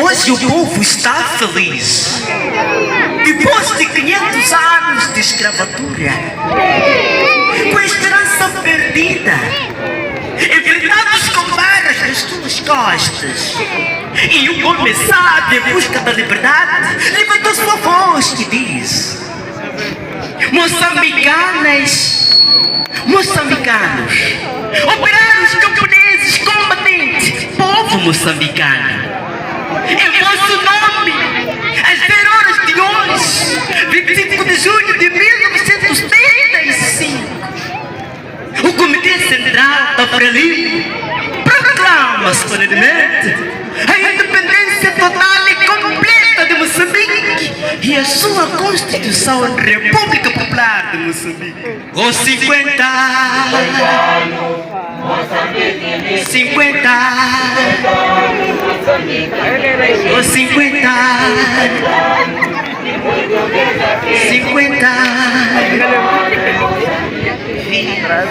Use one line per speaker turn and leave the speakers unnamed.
Hoje o povo está feliz. Depois de 500 anos de escravatura, com a esperança perdida, envenenados com barras nas suas costas, e um homem sábio em busca da liberdade levantou sua voz e diz: moçambicanas, moçambicanos, operários, camponeses, combatentes, povo moçambicano, em vosso nome, às 0 horas de hoje, 25 de junho de 1935, o Comitê Central da Frelimo proclama solenemente a independência total e completa de Moçambique e a sua Constituição República Popular de Moçambique. Os 50 os 50 Viva